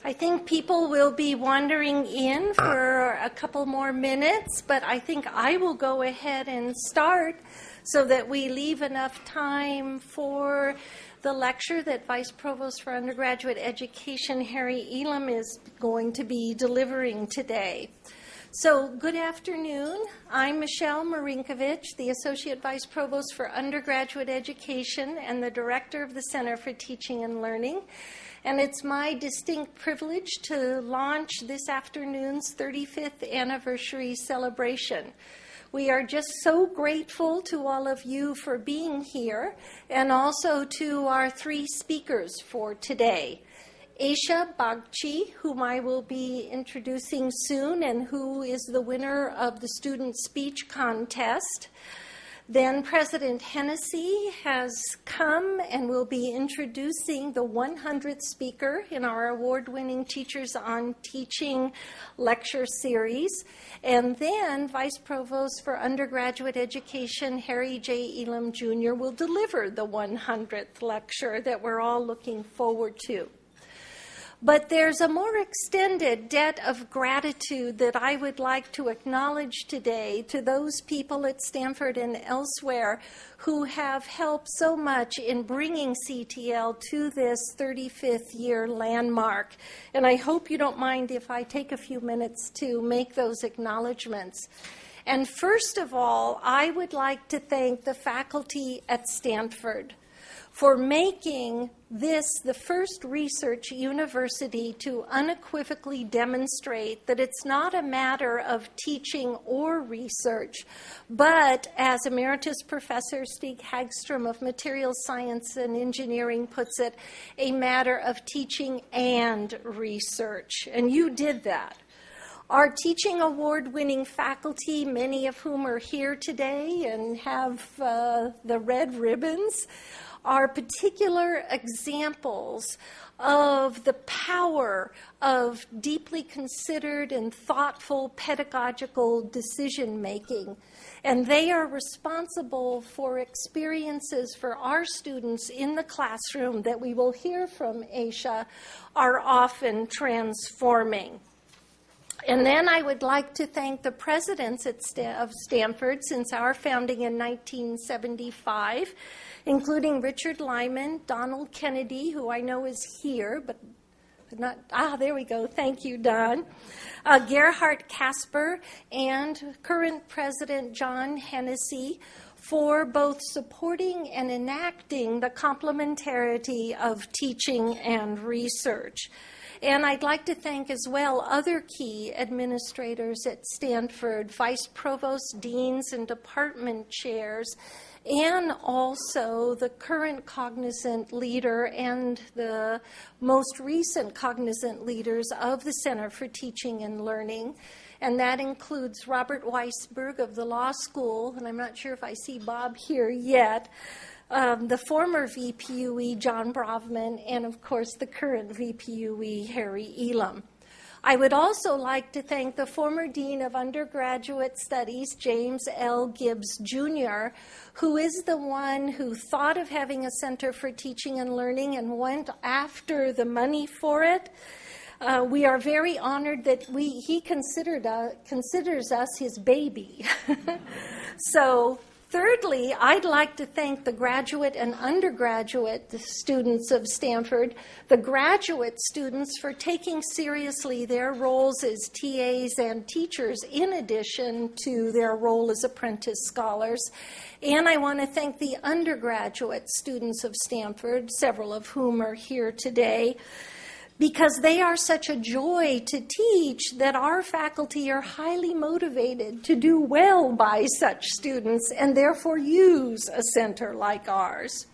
I think people will be wandering in for a couple more minutes, but I think I will go ahead and start so that we leave enough time for the lecture that Vice Provost for Undergraduate Education Harry Elam is going to be delivering today. So, good afternoon. I'm Michele Marincovich, the Associate Vice Provost for Undergraduate Education and the Director of the Center for Teaching and Learning. And it's my distinct privilege to launch this afternoon's 35th anniversary celebration. We are just so grateful to all of you for being here, and also to our three speakers for today. Aisha Bagchi, whom I will be introducing soon, and who is the winner of the Student Speech Contest. Then President Hennessy has come and will be introducing the 100th speaker in our award-winning Teachers on Teaching lecture series. And then Vice Provost for Undergraduate Education Harry J. Elam Jr. will deliver the 100th lecture that we're all looking forward to. But there's a more extended debt of gratitude that I would like to acknowledge today to those people at Stanford and elsewhere who have helped so much in bringing CTL to this 35th year landmark. And I hope you don't mind if I take a few minutes to make those acknowledgments. And first of all, I would like to thank the faculty at Stanford for making this the first research university to unequivocally demonstrate that it's not a matter of teaching or research, but, as Emeritus Professor Stig Hagstrom of Materials Science and Engineering puts it, a matter of teaching and research. And you did that. Our teaching award-winning faculty, many of whom are here today and have the red ribbons, are particular examples of the power of deeply considered and thoughtful pedagogical decision-making. And they are responsible for experiences for our students in the classroom that we will hear from Aisha are often transforming. And then I would like to thank the presidents of Stanford since our founding in 1975, including Richard Lyman, Donald Kennedy, who I know is here, but not, there we go. Thank you, Don. Gerhard Casper and current President John Hennessy for both supporting and enacting the complementarity of teaching and research. And I'd like to thank as well other key administrators at Stanford, vice provosts, deans, and department chairs, and also the current cognizant leader and the most recent cognizant leaders of the Center for Teaching and Learning. And that includes Robert Weisberg of the law school, and I'm not sure if I see Bob here yet, the former VPUE, John Brovman, and of course the current VPUE, Harry Elam. I would also like to thank the former Dean of Undergraduate Studies, James L. Gibbs, Jr., who is the one who thought of having a Center for Teaching and Learning and went after the money for it. We are very honored that he considers us his baby. So, thirdly, I'd like to thank the graduate and undergraduate students of Stanford, the graduate students for taking seriously their roles as TAs and teachers in addition to their role as apprentice scholars. And I want to thank the undergraduate students of Stanford, several of whom are here today, because they are such a joy to teach that our faculty are highly motivated to do well by such students and therefore use a center like ours.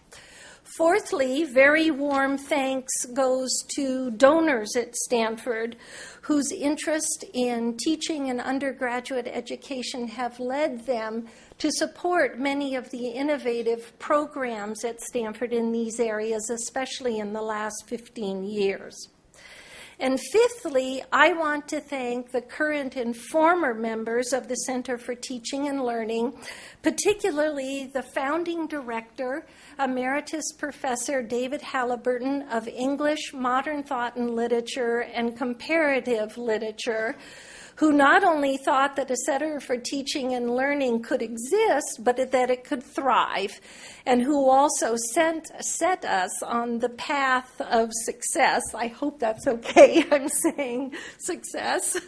Fourthly, very warm thanks goes to donors at Stanford whose interest in teaching and undergraduate education have led them to support many of the innovative programs at Stanford in these areas, especially in the last 15 years. And fifthly, I want to thank the current and former members of the Center for Teaching and Learning, particularly the founding director, Emeritus Professor David Halliburton of English, Modern Thought and Literature, and Comparative Literature, who not only thought that a Center for Teaching and Learning could exist, but that it could thrive, and who also set us on the path of success. I hope that's okay, I'm saying success.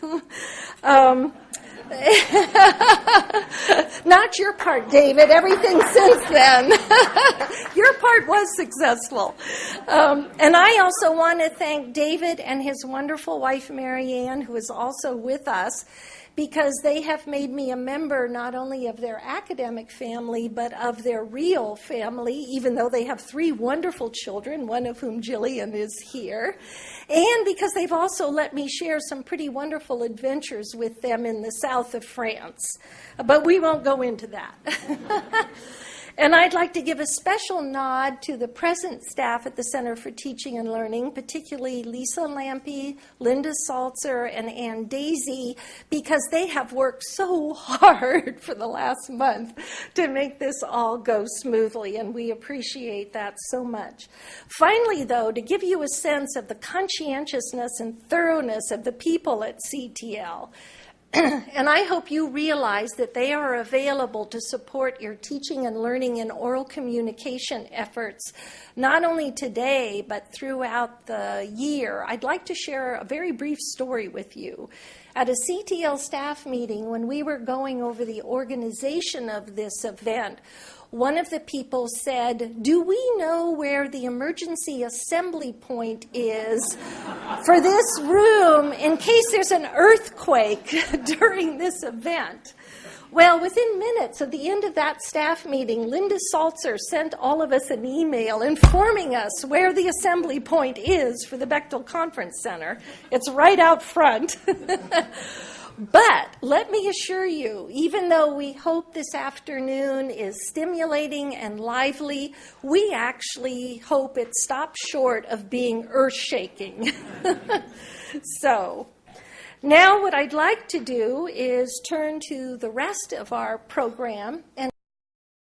Not your part, David. Everything since then. Your part was successful. And I also want to thank David and his wonderful wife, Marianne, who is also with us, because they have made me a member not only of their academic family, but of their real family, even though they have 3 wonderful children, one of whom, Jillian, is here. And because they've also let me share some pretty wonderful adventures with them in the south of France. But we won't go into that. And I'd like to give a special nod to the present staff at the Center for Teaching and Learning, particularly Lisa Lampe, Linda Salzer, and Ann Daisy, because they have worked so hard for the last month to make this all go smoothly, and we appreciate that so much. Finally, though, to give you a sense of the conscientiousness and thoroughness of the people at CTL, and I hope you realize that they are available to support your teaching and learning and oral communication efforts, not only today, but throughout the year. I'd like to share a very brief story with you. At a CTL staff meeting, when we were going over the organization of this event, one of the people said, "Do we know where the emergency assembly point is for this room in case there's an earthquake during this event?" Well, within minutes of the end of that staff meeting, Linda Salzer sent all of us an email informing us where the assembly point is for the Bechtel Conference Center. It's right out front. But let me assure you, even though we hope this afternoon is stimulating and lively, we actually hope it stops short of being earth-shaking. So, now what I'd like to do is turn to the rest of our program and